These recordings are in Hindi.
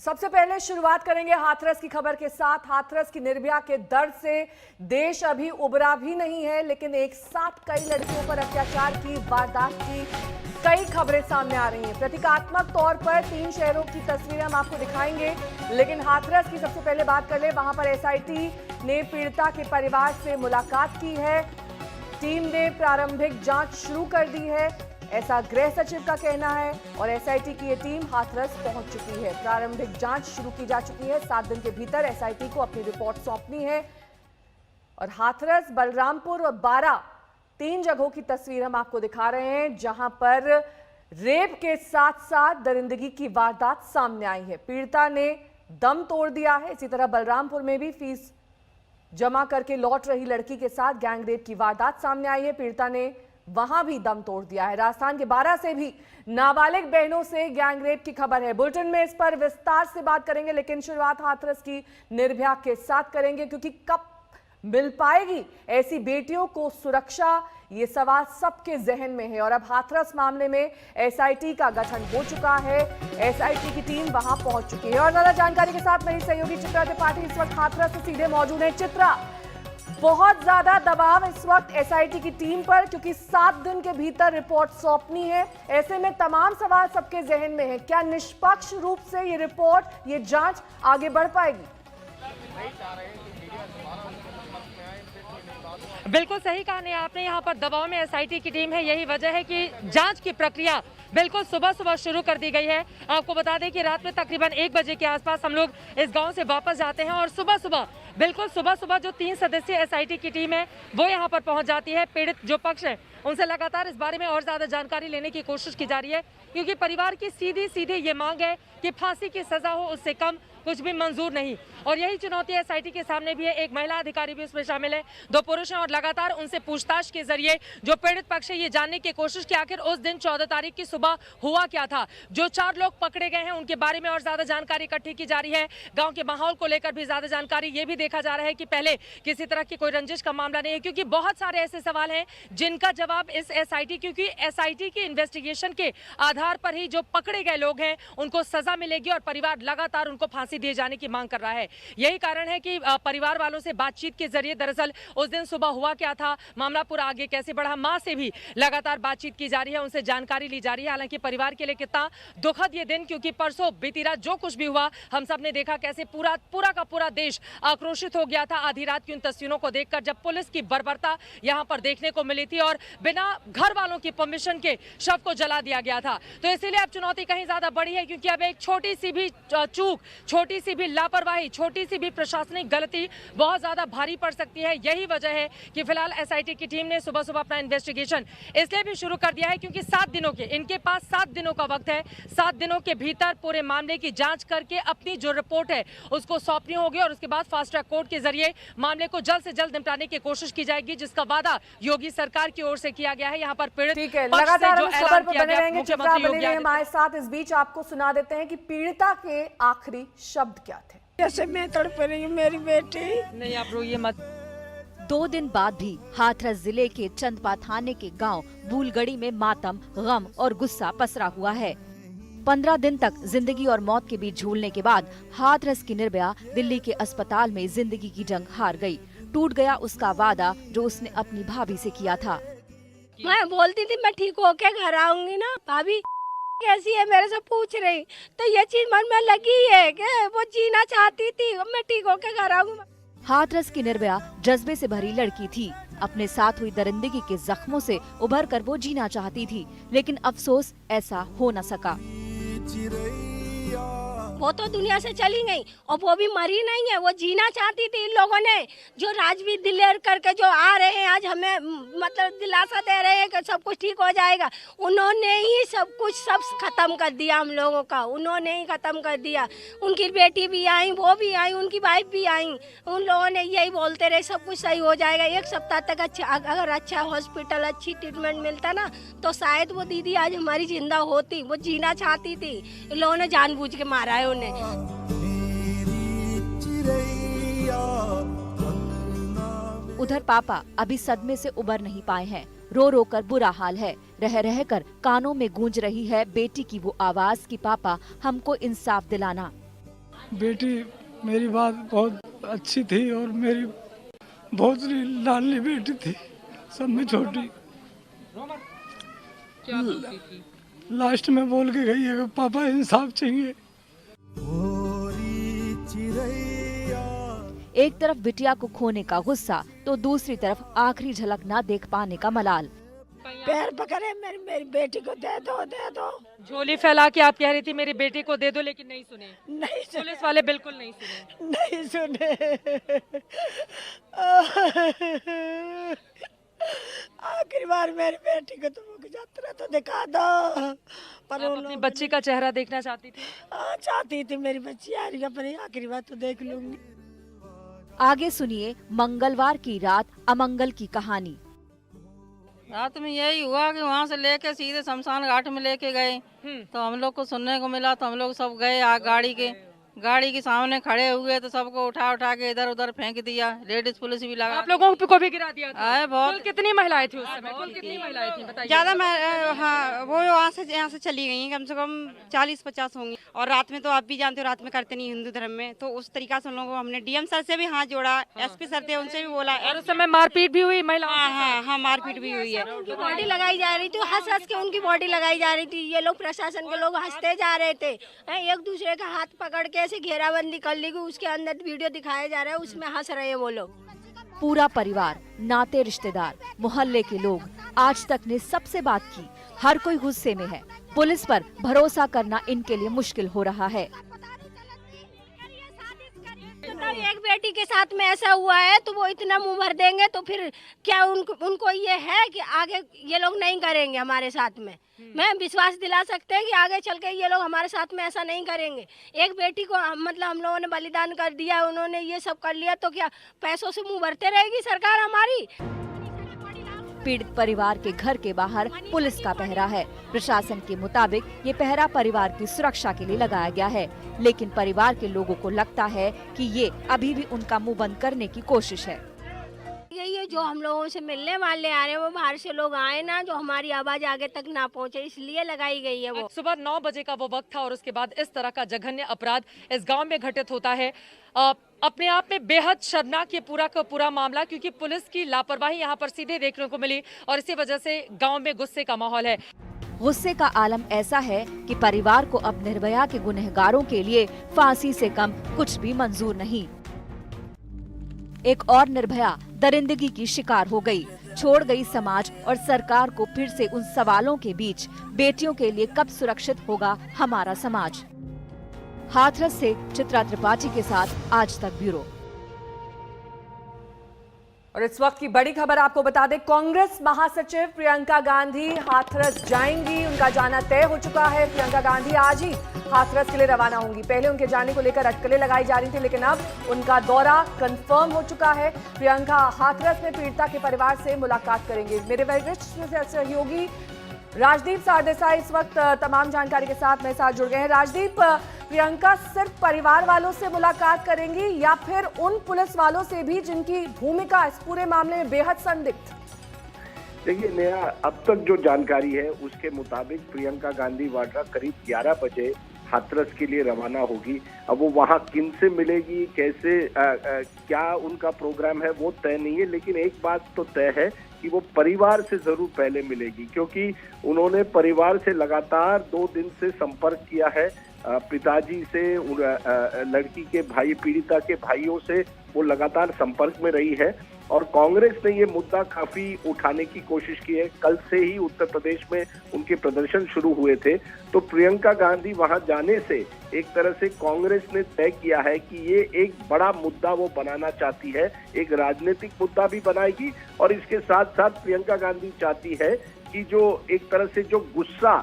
सबसे पहले शुरुआत करेंगे हाथरस की खबर के साथ। हाथरस की निर्भया के दर्द से देश अभी उबरा भी नहीं है, लेकिन एक साथ कई लड़कियों पर अत्याचार की वारदात की कई खबरें सामने आ रही हैं। प्रतीकात्मक तौर पर 3 शहरों की तस्वीरें हम आपको दिखाएंगे, लेकिन हाथरस की सबसे पहले बात कर ले। वहां पर एसआईटी ने पीड़िता के परिवार से मुलाकात की है। टीम ने प्रारंभिक जांच शुरू कर दी है, ऐसा गृह सचिव का कहना है। और एसआईटी की ये टीम हाथरस पहुंच चुकी है। प्रारंभिक जांच शुरू की जा चुकी है। 7 दिन के भीतर एसआईटी को अपनी रिपोर्ट सौंपनी है। और हाथरस, बलरामपुर और बारा 3 जगहों की तस्वीर हम आपको दिखा रहे हैं, जहां पर रेप के साथ साथ दरिंदगी की वारदात सामने आई है। पीड़िता ने दम तोड़ दिया है। इसी तरह बलरामपुर में भी फीस जमा करके लौट रही लड़की के साथ गैंगरेप की वारदात सामने आई है। पीड़िता ने वहां भी दम तोड़ दिया है। राजस्थान के बारा से भी नाबालिग बहनों से गैंगरेप की खबर है। बुलेटिन में इस पर विस्तार से बात करेंगे, लेकिन शुरुआत हाथरस की निर्भया के साथ करेंगे, क्योंकि कब मिल पाएगी ऐसी बेटियों को सुरक्षा, ये सवाल सबके जहन में है। और अब हाथरस मामले में एसआईटी का गठन हो चुका है। एसआईटी की टीम वहां पहुंच चुकी है। और ज्यादा जानकारी के साथ मेरी सहयोगी चित्रा त्रिपाठी इस वक्त हाथरस से सीधे मौजूद है। चित्रा, बहुत ज्यादा दबाव इस वक्त एसआईटी की टीम पर, क्योंकि 7 दिन के भीतर रिपोर्ट सौंपनी है। ऐसे में तमाम सवाल सबके जहन में है। क्या निष्पक्ष रूप से ये रिपोर्ट, ये जांच आगे बढ़ पाएगी? बिल्कुल सही कहा ने आपने। यहाँ पर दबाव में एसआईटी की टीम है। यही वजह है कि जांच की प्रक्रिया बिल्कुल सुबह सुबह शुरू कर दी गई है। आपको बता दें कि रात में तकरीबन 1 बजे के आसपास हम लोग इस गांव से वापस जाते हैं और सुबह सुबह जो 3 सदस्यीय एसआईटी की टीम है वो यहाँ पर पहुँच जाती है। पीड़ित जो पक्ष है उनसे लगातार इस बारे में और ज्यादा जानकारी लेने की कोशिश की जा रही है, क्योंकि परिवार की सीधी ये मांग है कि फांसी की सजा हो, उससे कम कुछ भी मंजूर नहीं। और यही चुनौती एसआईटी के सामने भी है। एक महिला अधिकारी भी उसमें शामिल है, 2 पुरुष हैं। और लगातार उनसे पूछताछ के जरिए जो पीड़ित पक्ष है ये जानने की कोशिश की आखिर उस दिन 14 तारीख की सुबह हुआ क्या था। जो 4 लोग पकड़े गए हैं उनके बारे में और ज्यादा जानकारी इकट्ठी की जा रही है। गाँव के माहौल को लेकर भी ज्यादा जानकारी। ये भी देखा जा रहा है कि पहले किसी तरह की कोई रंजिश का मामला नहीं है, क्योंकि बहुत सारे ऐसे सवाल हैं जिनका जवाब इस एसआईटी, क्योंकि एसआईटी की इन्वेस्टिगेशन के आधार पर ही जो पकड़े गए लोग हैं उनको सजा मिलेगी। और परिवार लगातार उनको फांसी दिए जाने की मांग कर रहा है। यही कारण है कि परिवार वालों से बातचीत के जरिए दरअसल उस दिन सुबह हुआ क्या था, मामला पूरा आगे कैसे बढ़ा, मां से भी लगातार बातचीत की जा रही है, उनसे जानकारी ली जा रही है। हालांकि परिवार के लिए कितना दुखद ये दिन, क्योंकि परसों बीती रात जो कुछ भी हुआ हम सब ने देखा, कैसे पूरा का पूरा देश आक्रोशित हो गया था आधी रात की उन तस्वीरों को देखकर, जब पुलिस की बर्बरता यहाँ पर देखने को मिली थी और बिना घर वालों की परमिशन के शव को जला दिया गया था। तो इसीलिए अब चुनौती कहीं ज्यादा बड़ी है, क्योंकि अब एक छोटी सी भी चूक, छोटी सी भी लापरवाही, छोटी सी भी प्रशासनिक गलती बहुत ज्यादा भारी पड़ सकती है। यही वजह है कि फिलहाल एसआईटी की टीम ने सुबह सुबह अपना इन्वेस्टिगेशन इसलिए भी शुरू कर दिया है, क्योंकि 7 दिनों के इनके पास 7 दिनों का वक्त है। 7 दिनों के भीतर पूरे मामले की जांच करके अपनी जो रिपोर्ट है उसको सौंपनी होगी और उसके बाद फास्ट ट्रैक कोर्ट के जरिए मामले को जल्द से जल्द निपटाने की कोशिश की जाएगी, जिसका वादा योगी सरकार की ओर से किया गया है। यहाँ पर पीड़ित लगातार हम खबर पर बने रहेंगे। चित्रा बने रहे हमारे साथ। इस बीच आपको सुना देते हैं कि पीड़िता के आखिरी शब्द क्या थे। जैसे मैं तड़प रही हूँ मेरी बेटी। नहीं, आप रोइए मत। 2 दिन बाद भी हाथरस जिले के चंदपा थाने के गांव बूलगड़ी में मातम, गम और गुस्सा पसरा हुआ है। 15 दिन तक जिंदगी और मौत के बीच झूलने के बाद हाथरस की निर्भया दिल्ली के अस्पताल में जिंदगी की जंग हार गई। टूट गया उसका वादा जो उसने अपनी भाभी से किया था। मैं बोलती थी मैं ठीक होके घर आऊंगी ना, भाभी कैसी है मेरे से पूछ रही, तो ये चीज मन में लगी है कि वो जीना चाहती थी, मैं ठीक होके घर आऊंगी। हाथरस की निर्भया जज्बे से भरी लड़की थी। अपने साथ हुई दरिंदगी के जख्मों से उभर कर वो जीना चाहती थी, लेकिन अफसोस ऐसा हो न सका। वो तो दुनिया से चली गई और वो भी मरी नहीं है, वो जीना चाहती थी। इन लोगों ने जो राजवीर दिलेर करके जो आ रहे हैं आज हमें मतलब दिलासा दे रहे हैं कि सब कुछ ठीक हो जाएगा, उन्होंने ही सब खत्म कर दिया हम लोगों का, उन्होंने ही खत्म कर दिया। उनकी बेटी भी आई, वो भी आई, उनकी वाइफ भी आई। उन लोगों ने यही बोलते रहे सब कुछ सही हो जाएगा। 1 सप्ताह तक अगर अच्छा हॉस्पिटल, अच्छी ट्रीटमेंट मिलता ना तो शायद वो दीदी आज हमारी जिंदा होती। वो जीना चाहती थी, इन लोगों ने जानबूझ के मारा है उन्हें। उधर पापा अभी सदमे से उबर नहीं पाए हैं। रो रो कर बुरा हाल है। रह कर कानों में गूंज रही है बेटी की वो आवाज कि पापा हमको इंसाफ दिलाना। बेटी मेरी बात बहुत अच्छी थी और मेरी बहुत लाडली बेटी थी, सब में छोटी। क्या बोलती थी? लास्ट में बोल के गई है कि पापा इंसाफ चाहिए। एक तरफ बिटिया को खोने का गुस्सा तो दूसरी तरफ आखिरी झलक ना देख पाने का मलाल। पैर पकड़े मेरी बेटी को दे दो। झोली फैला के आप कह रही थी मेरी बेटी को दे दो, लेकिन नहीं सुने। नहीं सुने, पुलिस वाले बिल्कुल नहीं सुने। नहीं सुने। आखिरी बार मेरी बेटी को तुम यात्रा तो दिखा दो। पर आप अपनी बच्ची का चेहरा देखना चाहती थी? चाहती थी मेरी बच्ची आ रही है, पर आखिरी बार तो देख लूंगी। आगे सुनिए मंगलवार की रात अमंगल की कहानी। रात में यही हुआ कि वहाँ से लेके सीधे शमशान घाट में लेके गए, तो हम लोग को सुनने को मिला, तो हम लोग सब गए गाड़ी के सामने खड़े हुए, तो सबको उठा के इधर उधर फेंक दिया। लेडीज पुलिस भी लगा, आप लोगों को भी गिरा दिया था? आए बहुत। कुल कितनी महिलाएं थी उस समय? कुल कितनी महिलाएं थी बताइए? ज्यादा हाँ, वो यहाँ से चली गई हैं, कम से कम 40-50 होंगी। और रात में तो आप भी जानते हो, रात में करते नहीं हिंदू धर्म में, तो उस तरीका से हम लोगों को हमने डीएम सर से भी हाथ जोड़ा, एसपी सर थे उनसे भी बोला। और उस समय मारपीट भी हुई महिला? हाँ, मारपीट भी हुई है। बॉडी लगाई जा रही थी, हंस के उनकी बॉडी लगाई जा रही थी। ये लोग प्रशासन के लोग हंसते जा रहे थे, एक दूसरे का हाथ पकड़ के ऐसे घेराबंदी कर ली, उसके अंदर वीडियो दिखाया जा रहा है, उसमें हंस रहे हैं वो लोग। पूरा परिवार, नाते रिश्तेदार, मोहल्ले के लोग आज तक ने सबसे बात की। हर कोई गुस्से में है। पुलिस पर भरोसा करना इनके लिए मुश्किल हो रहा है। एक बेटी के साथ में ऐसा हुआ है तो वो इतना मुंह भर देंगे, तो फिर क्या उनको ये है कि आगे ये लोग नहीं करेंगे हमारे साथ में? मैं विश्वास दिला सकते हैं कि आगे चल के ये लोग हमारे साथ में ऐसा नहीं करेंगे। एक बेटी को मतलब हम लोगों ने बलिदान कर दिया, उन्होंने ये सब कर लिया, तो क्या पैसों से मुंह भरते रहेगी सरकार हमारी? पीड़ित परिवार के घर के बाहर पुलिस का पहरा है। प्रशासन के मुताबिक ये पहरा परिवार की सुरक्षा के लिए लगाया गया है, लेकिन परिवार के लोगों को लगता है कि ये अभी भी उनका मुंह बंद करने की कोशिश है। यही है, जो हम लोगों से मिलने वाले आ रहे हैं वो बाहर से लोग आए ना, जो हमारी आवाज आगे तक ना पहुंचे, इसलिए लगाई गई है वो। सुबह 9 बजे का वो वक्त था और उसके बाद इस तरह का जघन्य अपराध इस गांव में घटित होता है। अपने आप में बेहद शर्मनाक ये पूरा का पूरा मामला, क्योंकि पुलिस की लापरवाही यहाँ पर सीधे देखने को मिली और इसी वजह से गांव में गुस्से का माहौल है। गुस्से का आलम ऐसा है कि परिवार को अब निर्भया के गुनहगारों के लिए फांसी से कम कुछ भी मंजूर नहीं। एक और निर्भया दरिंदगी की शिकार हो गई, छोड़ गई समाज और सरकार को फिर से उन सवालों के बीच, बेटियों के लिए कब सुरक्षित होगा हमारा समाज। हाथरस से चित्रा त्रिपाठी के साथ आज तक ब्यूरो। और इस वक्त की बड़ी खबर आपको बता दें, कांग्रेस महासचिव प्रियंका गांधी हाथरस जाएंगी। उनका जाना तय हो चुका है। प्रियंका गांधी आज ही हाथरस के लिए रवाना होंगी। पहले उनके जाने को लेकर अटकलें लगाई जा रही थी, लेकिन अब उनका दौरा कंफर्म हो चुका है। प्रियंका हाथरस में पीड़िता के परिवार से मुलाकात करेंगे। मेरे वरिष्ठ सहयोगी राजदीप सरदेसाई इस वक्त तमाम जानकारी के साथ मेरे साथ जुड़ गए हैं। राजदीप, प्रियंका सिर्फ परिवार वालों से मुलाकात करेंगी या फिर उन पुलिस वालों से भी जिनकी भूमिका इस पूरे मामले में बेहद संदिग्ध? देखिए नया, अब तक जो जानकारी है उसके मुताबिक प्रियंका गांधी वाड्रा करीब 11 बजे हाथरस के लिए रवाना होगी। अब वो वहाँ किन से मिलेगी, कैसे क्या उनका प्रोग्राम है वो तय नहीं है, लेकिन एक बात तो तय है कि वो परिवार से जरूर पहले मिलेगी, क्योंकि उन्होंने परिवार से लगातार 2 दिन से संपर्क किया है। पिताजी से, लड़की के भाई, पीड़िता के भाइयों से वो लगातार संपर्क में रही है और कांग्रेस ने ये मुद्दा काफी उठाने की कोशिश की है। कल से ही उत्तर प्रदेश में उनके प्रदर्शन शुरू हुए थे, तो प्रियंका गांधी वहां जाने से एक तरह से कांग्रेस ने तय किया है कि ये एक बड़ा मुद्दा वो बनाना चाहती है, एक राजनीतिक मुद्दा भी बनाएगी और इसके साथ साथ प्रियंका गांधी चाहती है कि जो एक तरह से जो गुस्सा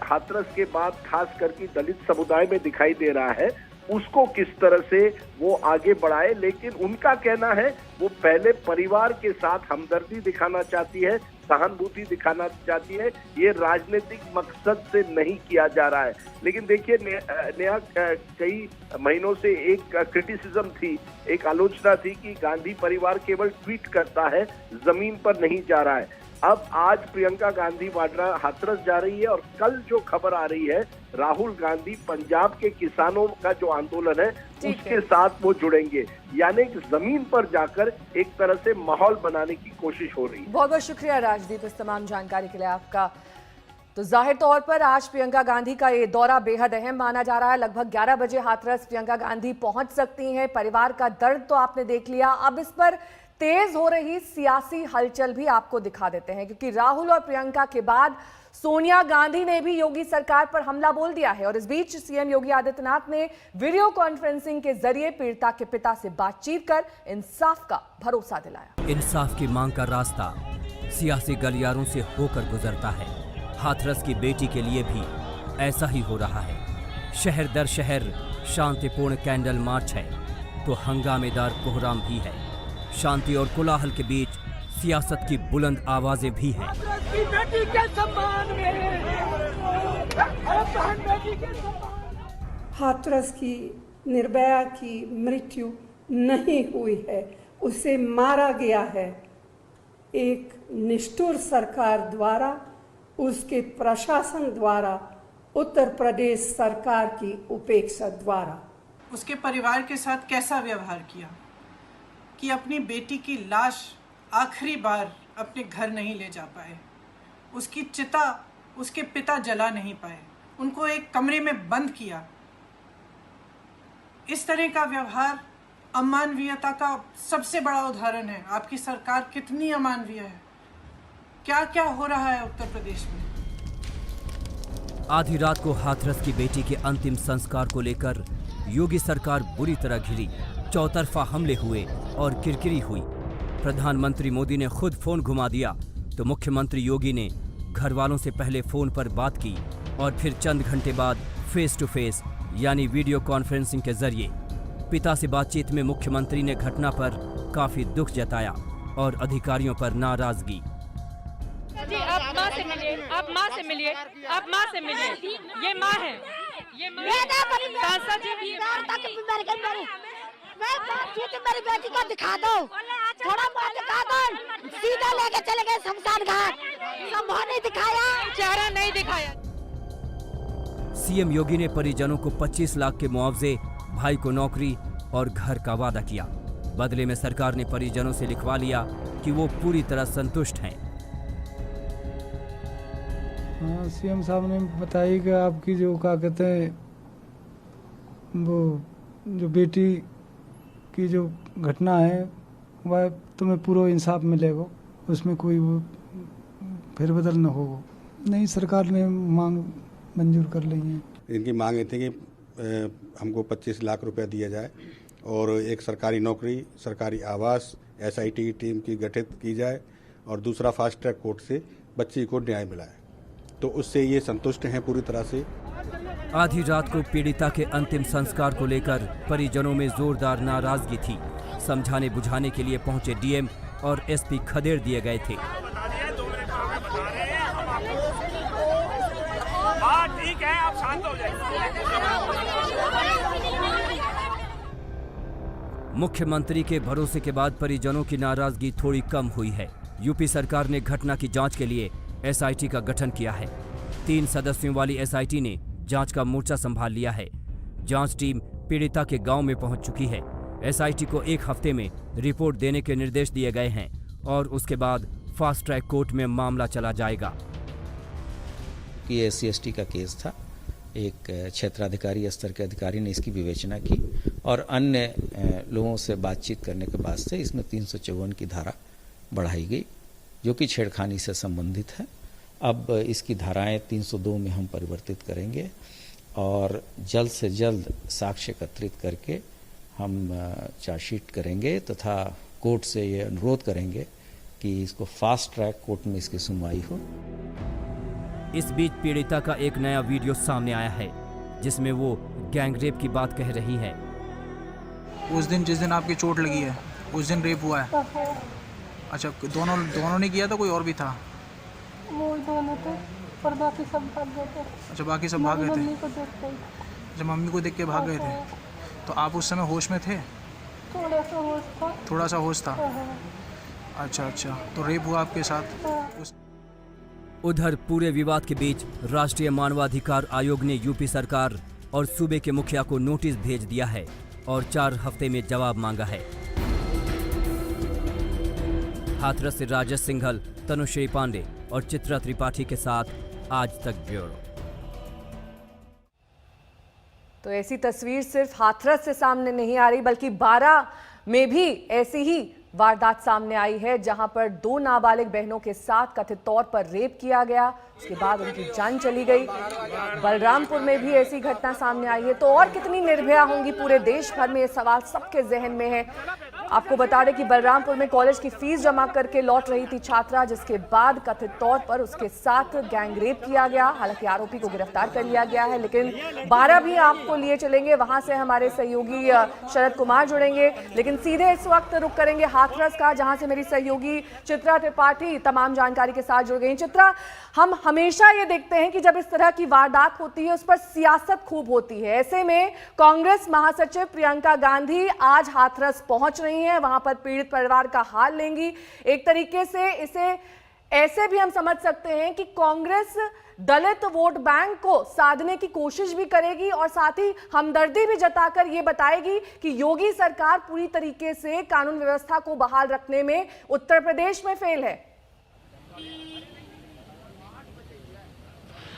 हाथरस के बाद खास करके दलित समुदाय में दिखाई दे रहा है उसको किस तरह से वो आगे बढ़ाए। लेकिन उनका कहना है वो पहले परिवार के साथ हमदर्दी दिखाना चाहती है, सहानुभूति दिखाना चाहती है, ये राजनीतिक मकसद से नहीं किया जा रहा है। लेकिन देखिए नया कई महीनों से एक क्रिटिसिज्म थी, एक आलोचना थी कि गांधी परिवार केवल ट्वीट करता है, जमीन पर नहीं जा रहा है। अब आज प्रियंका गांधी वाड्रा हाथरस जा रही है और कल जो खबर आ रही है राहुल गांधी पंजाब के किसानों का जो आंदोलन है उसके साथ वो जुड़ेंगे, यानी कि जमीन पर जाकर एक तरह से माहौल बनाने की कोशिश हो रही है। बहुत बहुत शुक्रिया राजदीप इस तमाम जानकारी के लिए आपका। तो जाहिर तौर पर आज प्रियंका गांधी का ये दौरा बेहद अहम माना जा रहा है। लगभग 11 बजे हाथरस प्रियंका गांधी पहुंच सकती हैं। परिवार का दर्द तो आपने देख लिया, अब इस पर तेज हो रही सियासी हलचल भी आपको दिखा देते हैं, क्योंकि राहुल और प्रियंका के बाद सोनिया गांधी ने भी योगी सरकार पर हमला बोल दिया है। और इस बीच सीएम योगी आदित्यनाथ ने वीडियो कॉन्फ्रेंसिंग के जरिए पीड़िता के पिता से बातचीत कर इंसाफ का भरोसा दिलाया। इंसाफ की मांग का रास्ता सियासी गलियारों से होकर गुजरता है। हाथरस की बेटी के लिए भी ऐसा ही हो रहा है। शहर दर शहर शांतिपूर्ण कैंडल मार्च है तो हंगामेदार कोहराम भी है। शांति और कोलाहल के बीच सियासत की बुलंद आवाजें भी हैं। हाथरस की निर्भया की मृत्यु नहीं हुई है, उसे मारा गया है एक निष्ठुर सरकार द्वारा, उसके प्रशासन द्वारा, उत्तर प्रदेश सरकार की उपेक्षा द्वारा। उसके परिवार के साथ कैसा व्यवहार किया कि अपनी बेटी की लाश आखिरी बार अपने घर नहीं ले जा पाए, उसकी चिता उसके पिता जला नहीं पाए, उनको एक कमरे में बंद किया। इस तरह का व्यवहार अमानवीयता का सबसे बड़ा उदाहरण है। आपकी सरकार कितनी अमानवीय है, क्या क्या हो रहा है उत्तर प्रदेश में। आधी रात को हाथरस की बेटी के अंतिम संस्कार को लेकर योगी सरकार बुरी तरह घिरी। चौतरफा हमले हुए और किरकिरी हुई। प्रधानमंत्री मोदी ने खुद फोन घुमा दिया तो मुख्यमंत्री योगी ने घर वालों से पहले फोन पर बात की और फिर चंद घंटे बाद फेस टू फेस यानी वीडियो कॉन्फ्रेंसिंग के जरिए पिता से बातचीत में मुख्यमंत्री ने घटना पर काफी दुख जताया और अधिकारियों पर नाराजगी। जी आप माँ से मिलिए, आप माँ से मिलिए, आप माँ से मिलिए। ये माँ है, ये माँ सांसद जी भी मेरी बेटी को दिखा दो, थोड़ा बहुत दिखा दो। सीधा लेके चले गए शमशान घाट, सब नहीं दिखाया, चेहरा नहीं दिखाया। सीएम योगी ने परिजनों को 25 लाख के मुआवजे, भाई को नौकरी और घर का वादा किया। बदले में सरकार ने परिजनों से लिखवा लिया कि वो पूरी तरह संतुष्ट हैं। हाँ, सीएम साहब ने बताया कि आपकी जो क्या कहते हैं वो जो बेटी की जो घटना है वह तुम्हें पूरा इंसाफ मिलेगा, उसमें कोई वो फेरबदल न होगा। नहीं, सरकार ने मांग मंजूर कर ली है। इनकी मांग ये थी कि हमको 25 लाख रुपया दिया जाए और एक सरकारी नौकरी, सरकारी आवास, एसआईटी की टीम की गठित की जाए और दूसरा फास्ट ट्रैक कोर्ट से बच्ची को न्याय मिलाए। तो उससे ये संतुष्ट हैं पूरी तरह से। आधी रात को पीड़िता के अंतिम संस्कार को लेकर परिजनों में जोरदार नाराजगी थी। समझाने बुझाने के लिए पहुंचे डीएम और एसपी खदेड़ दिए गए थे। ठीक है, आप शांत हो जाइए। मुख्यमंत्री के भरोसे के बाद परिजनों की नाराजगी थोड़ी कम हुई है। यूपी सरकार ने घटना की जांच के लिए एसआईटी का गठन किया है। 3 सदस्यों वाली एसआईटी ने जांच का मोर्चा संभाल लिया है। जांच टीम पीड़िता के गांव में पहुंच चुकी है। एसआईटी को 1 हफ्ते में रिपोर्ट देने के निर्देश दिए गए हैं और उसके बाद फास्ट ट्रैक कोर्ट में मामला चला जाएगा। ये SC/ST का केस था। एक क्षेत्राधिकारी स्तर के अधिकारी ने इसकी विवेचना की और अन्य लोगों से बातचीत करने के बाद से इसमें 354 की धारा बढ़ाई गई जो कि छेड़खानी से संबंधित है। अब इसकी धाराएं 302 में हम परिवर्तित करेंगे और जल्द से जल्द साक्ष्य एकत्रित करके हम चार्जशीट करेंगे तथा कोर्ट से ये अनुरोध करेंगे कि इसको फास्ट ट्रैक कोर्ट में इसकी सुनवाई हो। इस बीच पीड़िता का एक नया वीडियो सामने आया है जिसमें वो गैंगरेप की बात कह रही है। उस दिन जिस दिन आपकी चोट लगी है उस दिन रेप हुआ है? अच्छा, दोनों ने किया था, कोई और भी था? वो दोनों थे और बाकी सब भाग गए थे। अच्छा, बाकी सब भाग गए थे। मम्मी को देख के। अच्छा, मम्मी को देख के भाग गए थे। तो आप उस समय होश में थे? थोड़ा सा होश था। थोड़ा सा होश था। अच्छा अच्छा, तो रेप हुआ आपके साथ? उधर पूरे विवाद के बीच राष्ट्रीय मानवाधिकार आयोग ने यूपी सरकार और सूबे के मुखिया को नोटिस भेज दिया है और 4 हफ्ते में जवाब मांगा है। हाथरस से राजेश सिंघल, तनुश्री पांडे और चित्रा त्रिपाठी के साथ आज तक ब्यूरो। तो ऐसी तस्वीर सिर्फ हाथरस से सामने नहीं आ रही, बल्कि 12 में भी ऐसी ही वारदात सामने आई है, जहां पर 2 नाबालिग बहनों के साथ कथित तौर पर रेप किया गया, उसके बाद उनकी जान चली गई। बलरामपुर में भी ऐसी घटना सामने आई है। तो और कितनी निर्भया होंगी पूरे देश भर में, ये सवाल सबके जहन में है। आपको बता दें कि बलरामपुर में कॉलेज की फीस जमा करके लौट रही थी छात्रा, जिसके बाद कथित तौर पर उसके साथ गैंग रेप किया गया। हालांकि आरोपी को गिरफ्तार कर लिया गया है, लेकिन 12 भी आपको लिए चलेंगे, वहां से हमारे सहयोगी शरद कुमार जुड़ेंगे। लेकिन सीधे इस वक्त रुक करेंगे हाथरस का, जहां से मेरी सहयोगी चित्रा त्रिपाठी तमाम जानकारी के साथ जुड़ गई। चित्रा, हम हमेशा ये देखते हैं कि जब इस तरह की वारदात होती है उस पर सियासत खूब होती है। ऐसे में कांग्रेस महासचिव प्रियंका गांधी आज हाथरस पहुंच रही हैं, वहां पर पीड़ित परिवार का हाल लेंगी। एक तरीके से इसे ऐसे भी हम समझ सकते हैं कि कांग्रेस दलित वोट बैंक को साधने की कोशिश भी करेगी और साथ ही हमदर्दी भी जताकर ये बताएगी कि योगी सरकार पूरी तरीके से कानून व्यवस्था को बहाल रखने में उत्तर प्रदेश में फेल है।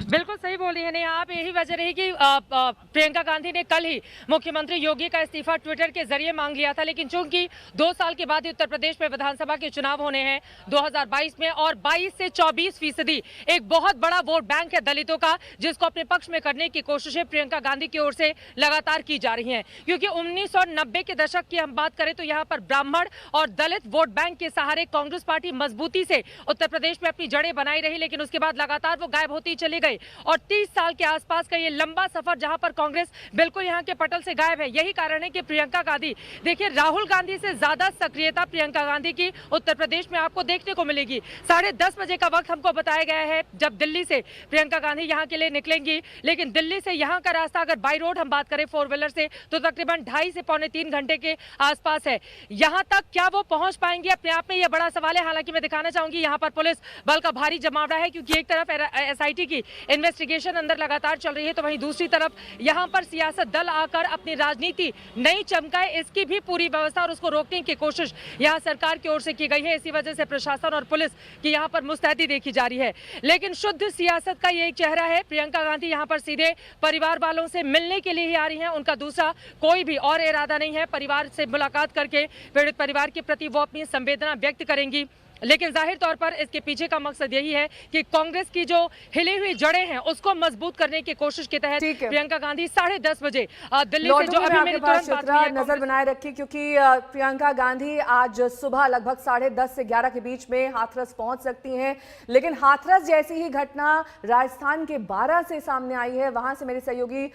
बिल्कुल सही बोल रही है नेहा आप। यही वजह रही कि प्रियंका गांधी ने कल ही मुख्यमंत्री योगी का इस्तीफा ट्विटर के जरिए मांग लिया था, लेकिन चूंकि 2 साल के बाद ही उत्तर प्रदेश में विधानसभा के चुनाव होने हैं 2022 में, और 22 से 24% एक बहुत बड़ा वोट बैंक है दलितों का, जिसको अपने पक्ष में करने की कोशिशें प्रियंका गांधी की ओर से लगातार की जा रही हैं। क्योंकि 1990 के दशक की हम बात करें तो यहाँ पर ब्राह्मण और दलित वोट बैंक के सहारे कांग्रेस पार्टी मजबूती से उत्तर प्रदेश में अपनी जड़ें बनाई रही, लेकिन उसके बाद लगातार वो गायब होती चली गई। और 30 साल के आसपास का ये लंबा सफर जहां पर कांग्रेस बिल्कुल यहां के पटल से गायब है, यही कारण है कि प्रियंका गांधी, देखिए राहुल गांधी से ज्यादा सक्रियता प्रियंका गांधी की उत्तर प्रदेश में आपको देखने को मिलेगी। 10:30 बजे का वक्त हमको बताया गया है जब दिल्ली से प्रियंका गांधी यहां के लिए निकलेंगी, लेकिन दिल्ली से यहां का रास्ता अगर बाई रोड हम बात करें 4 व्हीलर से तो तकरीबन 2.5 से पौने 3 घंटे के आसपास है। यहां तक क्या वो पहुंच पाएंगे, अपने आप में यह बड़ा सवाल है। हालांकि मैं दिखाना चाहूंगी यहां पर पुलिस बल का भारी जमावड़ा है, क्योंकि एक तरफ SIT की इन्वेस्टिगेशन अंदर लगातार चल रही है, तो वहीं दूसरी तरफ यहां पर सियासत दल आकर अपनी राजनीति नहीं चमकाए, इसकी भी पूरी व्यवस्था और उसको रोकने की कोशिश यहां सरकार की ओर से की गई है। इसी वजह से प्रशासन और पुलिस की यहां पर मुस्तैदी देखी जा रही है। लेकिन शुद्ध सियासत का ये एक चेहरा है। प्रियंका गांधी यहां पर सीधे परिवार वालों से मिलने के लिए ही आ रही हैं, उनका दूसरा कोई भी और इरादा नहीं है। परिवार से मुलाकात करके पीड़ित परिवार के प्रति वो अपनी संवेदना व्यक्त करेंगी, लेकिन जाहिर तौर पर इसके पीछे का मकसद यही है कि कांग्रेस की जो हिली हुई जड़ें हैं उसको मजबूत करने की कोशिश के तहत प्रियंका गांधी 10:30 बजे दिल्ली से जो अभी मेरी तुरंत बात हुई है, नजर बनाए रखी, क्योंकि प्रियंका गांधी आज सुबह लगभग 10:30 से 11 के बीच में हाथरस पहुंच सकती हैं। लेकिन हाथरस जैसी ही घटना राजस्थान के 12 से सामने आई है, वहां से मेरे सहयोगी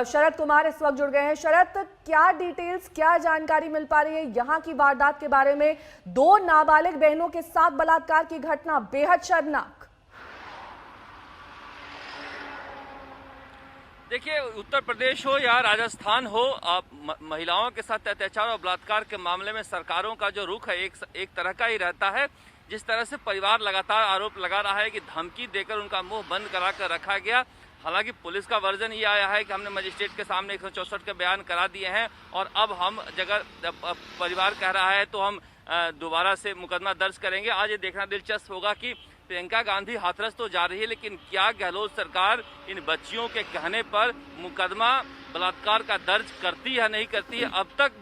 शरद कुमार इस वक्त जुड़ गए हैं। शरद, क्या डिटेल्स, क्या जानकारी मिल पा रही है यहाँ की वारदात के बारे में? 2 नाबालिग बहनों के साथ बलात्कार की घटना बेहद शर्मनाक। देखिए, उत्तर प्रदेश हो या राजस्थान हो, महिलाओं के साथ अत्याचार और बलात्कार के मामले में सरकारों का जो रुख है एक तरह का ही रहता है। जिस तरह से परिवार लगातार आरोप लगा रहा है कि धमकी देकर उनका मुंह बंद करा कर रखा गया। हालांकि पुलिस का वर्जन ये आया है कि हमने मजिस्ट्रेट के सामने 164 के बयान करा दिए हैं और अब हम जगह परिवार कह रहा है तो हम दोबारा से मुकदमा दर्ज करेंगे। आज ये देखना दिलचस्प होगा कि प्रियंका गांधी हाथरस तो जा रही है, लेकिन क्या गहलोत सरकार इन बच्चियों के कहने पर मुकदमा बलात्कार का दर्ज करती है नहीं करती है? अब तक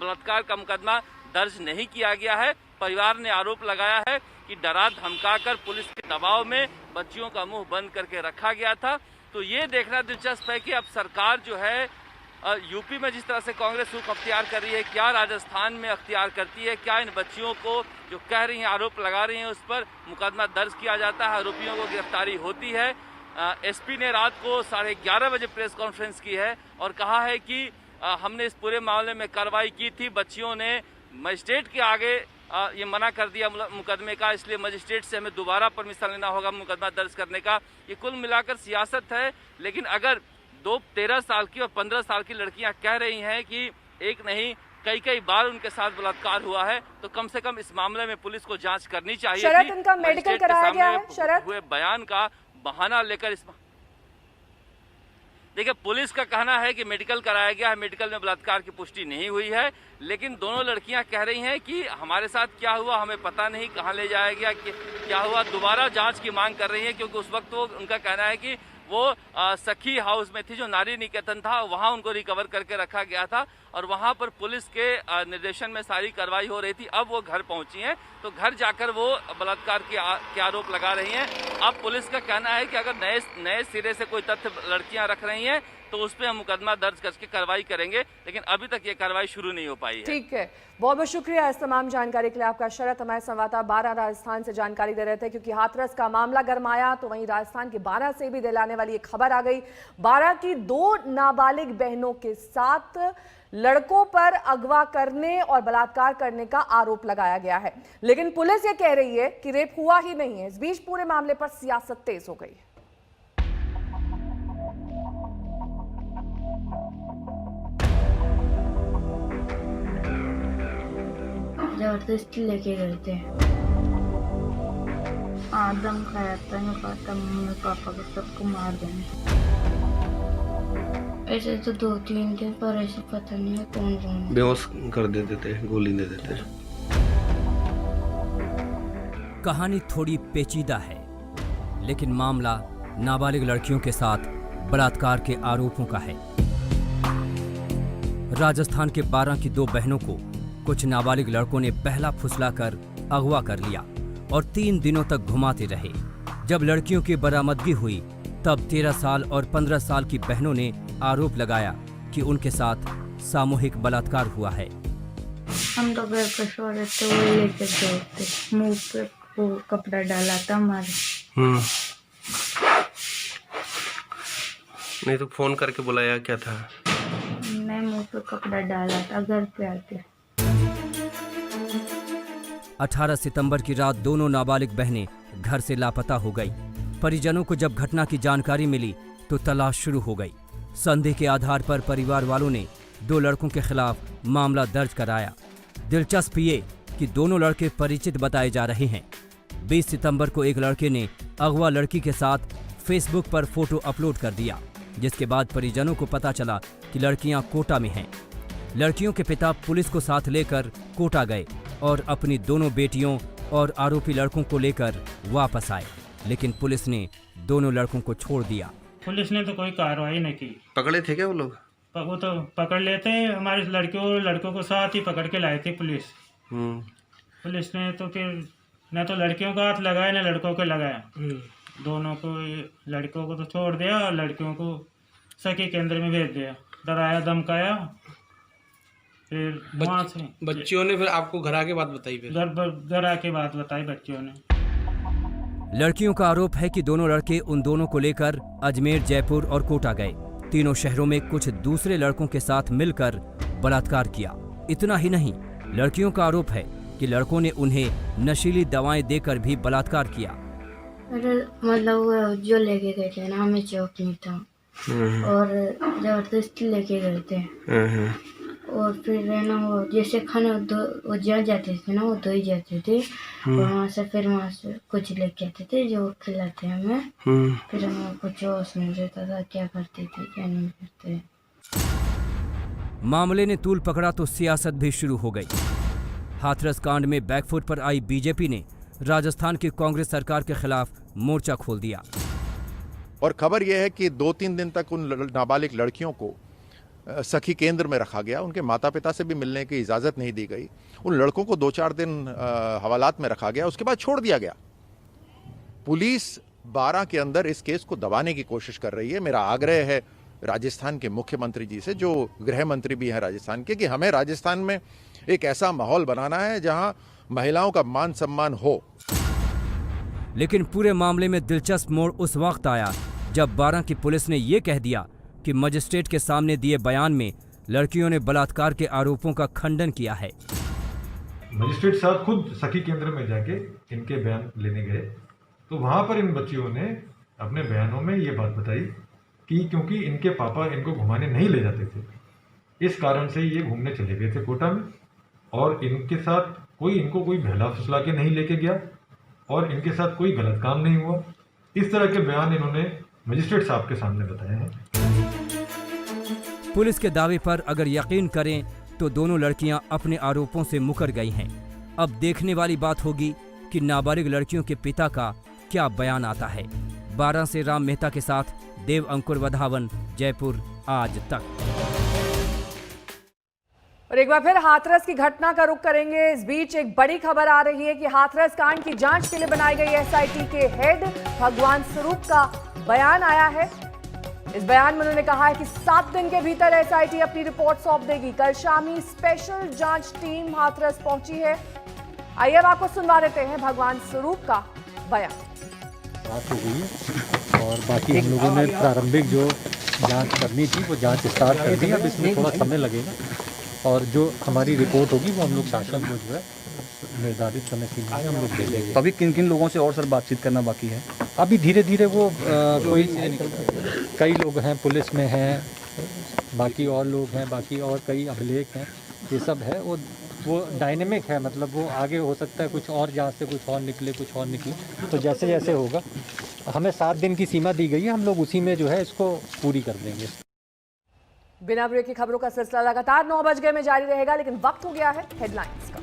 बलात्कार का मुकदमा दर्ज नहीं किया गया है। परिवार ने आरोप लगाया है कि डरा धमकाकर पुलिस के दबाव में बच्चियों का मुंह बंद करके रखा गया था। तो ये देखना दिलचस्प है कि अब सरकार जो है यूपी में जिस तरह से कांग्रेस रुख अख्तियार कर रही है, क्या राजस्थान में अख्तियार करती है? क्या इन बच्चियों को जो कह रही हैं, आरोप लगा रही हैं, उस पर मुकदमा दर्ज किया जाता है, आरोपियों को गिरफ्तारी होती है? एसपी ने रात को 11:30 बजे प्रेस कॉन्फ्रेंस की है और कहा है कि हमने इस पूरे मामले में कार्रवाई की थी। बच्चियों ने मजिस्ट्रेट के आगे ये मना कर दिया मुकदमे का, इसलिए मजिस्ट्रेट से हमें दोबारा परमिशन लेना होगा मुकदमा दर्ज करने का। ये कुल मिलाकर सियासत है। लेकिन अगर 13 साल की और 15 साल की लड़कियां कह रही हैं कि एक नहीं कई बार उनके साथ बलात्कार हुआ है, तो कम से कम इस मामले में पुलिस को जांच करनी चाहिए। शरद, इनका मेडिकल कराया गया है? शरद, हुए बयान का बहाना लेकर देखिए, पुलिस का कहना है कि मेडिकल कराया गया है, मेडिकल में बलात्कार की पुष्टि नहीं हुई है, लेकिन दोनों लड़कियां कह रही हैं कि हमारे साथ क्या हुआ हमें पता नहीं, कहां ले जाया गया, क्या हुआ, दोबारा जांच की मांग कर रही हैं, क्योंकि उस वक्त वो उनका कहना है कि वो सखी हाउस में थी, जो नारी निकेतन था, वहां उनको रिकवर करके रखा गया था और वहां पर पुलिस के निर्देशन में सारी कार्रवाई हो रही थी। अब वो घर पहुंची हैं, तो घर जाकर वो बलात्कार के आरोप लगा रही हैं। अब पुलिस का कहना है कि अगर नए सिरे से कोई तथ्य लड़कियां रख रही हैं तो उस पर हम मुकदमा दर्ज करके कार्रवाई करेंगे, लेकिन अभी तक ये कार्रवाई शुरू नहीं हो पाई है। ठीक है, बहुत बहुत शुक्रिया इस तमाम जानकारी के लिए आपका। शरद हमारे संवाददाता बारां राजस्थान से जानकारी दे रहे थे, क्योंकि हाथरस का मामला गरमाया तो वहीं राजस्थान के बारां से भी दिलाने वाली एक खबर आ गई। बारां की 2 नाबालिग बहनों के साथ लड़कों पर अगवा करने और बलात्कार करने का आरोप लगाया गया है, लेकिन पुलिस ये कह रही है कि रेप हुआ ही नहीं है। इस बीच पूरे मामले पर सियासत तेज हो गई है। जबरदस्ती लेके गए थे, आदम खाया था, मैं कहता मम्मी पापा को सबको मार देना। ऐसे तो 2-3 थे, पर ऐसे पता नहीं है कौन बेहोश कर देते थे, गोली दे देते। कहानी थोड़ी पेचीदा है, लेकिन मामला नाबालिग लड़कियों के साथ बलात्कार के आरोपों का है। राजस्थान के बारां की 2 बहनों को कुछ नाबालिग लड़कों ने पहला फुसलाकर अगवा कर लिया और 3 दिनों तक घुमाते रहे। जब लड़कियों की बरामदगी हुई तब 13 साल और 15 साल की बहनों ने आरोप लगाया कि उनके साथ सामूहिक बलात्कार हुआ है। हम तो घर पर सो रहे थे, वो लेकर गए थे, मुंह पे वो कपड़ा डाला था हमारे। नहीं तो फोन करके बुलाया क्या था? मैं मुंह पे कपड़ा डाला था घर पे आके। 18 सितंबर की रात दोनों नाबालिग बहनें घर से लापता हो गई। परिजनों को जब घटना की जानकारी मिली तो तलाश शुरू हो गई। संदेह के आधार पर परिवार वालों ने 2 लड़कों के खिलाफ मामला दर्ज कराया। दिलचस्प ये कि दोनों लड़के परिचित बताए जा रहे हैं। 20 सितंबर को एक लड़के ने अगवा लड़की के साथ फेसबुक पर फोटो अपलोड कर दिया, जिसके बाद परिजनों को पता चला कि लड़कियां कोटा में हैं। लड़कियों के पिता पुलिस को साथ लेकर कोटा गए और अपनी दोनों बेटियों और आरोपी लड़कों को लेकर वापस आए, लेकिन पुलिस ने दोनों लड़कों को छोड़ दिया। पुलिस ने तो कोई कार्रवाई नहीं की। पकड़े थे क्या वो लोग? वो तो पकड़ लेते, हमारे लड़कों को साथ ही पकड़ के लाए थे पुलिस। पुलिस ने तो फिर न तो लड़कियों का हाथ लगाया न लड़कों को लगाया, दोनों को, लड़कों को तो छोड़ दिया और लड़कियों को सखी केंद्र में भेज दिया, डराया धमकाया। फिर वहाँ से बच्चियों ने फिर आपको घर आके बात बताई? फिर घर आके बात बताई बच्चियों ने। लड़कियों का आरोप है कि दोनों लड़के उन दोनों को लेकर अजमेर, जयपुर और कोटा गए। तीनों शहरों में कुछ दूसरे लड़कों के साथ मिलकर बलात्कार किया। इतना ही नहीं, लड़कियों का आरोप है कि लड़कों ने उन्हें नशीली दवाएं देकर भी बलात्कार किया। मतलब जो लेके गए थे ना, हमें चौक नहीं था और जबरदस्ती लेके गए थे। और फिर ना वो जैसे खाना वो जा जाते थे ना, वो दो ही जाते थे, वहाँ से कुछ लेके आते थे जो खिलाते हमें। फिर हमें कुछ होश नहीं रहता था, क्या करते थे क्या नहीं करते। मामले ने तूल पकड़ा तो सियासत भी शुरू हो गई। हाथरस कांड में बैकफुट पर आई बीजेपी ने राजस्थान की कांग्रेस सरकार के खिलाफ मोर्चा खोल दिया। और खबर यह है कि 2-3 दिन तक उन नाबालिग लड़कियों को सखी केंद्र में रखा गया। उनके माता पिता से भी मिलने की इजाज़त नहीं दी गई। उन लड़कों को 2-4 दिन हवालात में रखा गया, उसके बाद छोड़ दिया गया। पुलिस बारां के अंदर इस केस को दबाने की कोशिश कर रही है। मेरा आग्रह है राजस्थान के मुख्यमंत्री जी से, जो गृह मंत्री भी हैं राजस्थान के, कि हमें राजस्थान में एक ऐसा माहौल बनाना है जहां महिलाओं का मान सम्मान हो। लेकिन पूरे मामले में दिलचस्प मोड़ उस वक्त आया जब बारां की पुलिस ने यह कह दिया कि मजिस्ट्रेट के सामने दिए बयान में लड़कियों ने बलात्कार के आरोपों का खंडन किया है। मजिस्ट्रेट साहब खुद सखी केंद्र में जाके इनके बयान लेने गए, तो वहां पर इन बच्चियों ने अपने बयानों में ये बात बताई कि क्योंकि इनके पापा इनको घुमाने नहीं ले जाते थे, इस कारण से ये घूमने चले गए थे कोटा में और इनके साथ इनको कोई बहला फुसला के नहीं लेके गया और इनके साथ कोई गलत काम नहीं हुआ। इस तरह के बयान इन्होंने मजिस्ट्रेट साहब के सामने बताए हैं। पुलिस के दावे पर अगर यकीन करें तो दोनों लड़कियां अपने आरोपों से मुकर गई हैं। अब देखने वाली बात होगी कि नाबालिग लड़कियों के पिता का क्या बयान आता है। 12 से राम मेहता के साथ देव अंकुर वधावन, जयपुर आज तक। और एक बार फिर हाथरस की घटना का रुख करेंगे। इस बीच एक बड़ी खबर आ रही है कि हाथरस कांड की जांच के लिए बनाई गई एसआईटी के हेड भगवान स्वरूप का बयान आया है। इस बयान में उन्होंने कहा है कि 7 दिन के भीतर एसआईटी अपनी रिपोर्ट सौंप देगी। कल शामी स्पेशल जांच टीम हाथरस पहुंची है। आइए अब आपको सुनवा देते हैं भगवान स्वरूप का बयान। बात हो गई है और बाकी हम लोगों ने प्रारंभिक जो जांच करनी थी वो जांच स्टार्ट कर दी। अब इसमें थोड़ा समय लगेगा और जो हमारी रिपोर्ट होगी वो हम लोग शासन को जो है निर्धारित समय सीमा में हम लोग दे देंगे। अभी किन किन लोगों से और सर बातचीत करना बाकी है? अभी धीरे धीरे वो कोई कई लोग हैं पुलिस में हैं, बाकी और लोग हैं, बाकी और कई अभिलेख हैं, ये सब है। वो डायनेमिक है, मतलब वो आगे हो सकता है कुछ और जांच से कुछ और निकले, कुछ और निकले। तो जैसे जैसे होगा, हमें 7 दिन की सीमा दी गई है, हम लोग उसी में जो है इसको पूरी कर देंगे। बिना ब्रेक की खबरों का सिलसिला लगातार 9 बज गए में जारी रहेगा, लेकिन वक्त हो गया है हेडलाइंस का।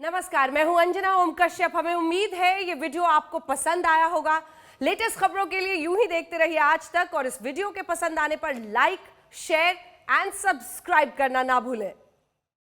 नमस्कार, मैं हूं अंजना ओम कश्यप। हमें उम्मीद है ये वीडियो आपको पसंद आया होगा। लेटेस्ट खबरों के लिए यूं ही देखते रहिए आज तक और इस वीडियो के पसंद आने पर लाइक, शेयर एंड सब्सक्राइब करना ना भूलें।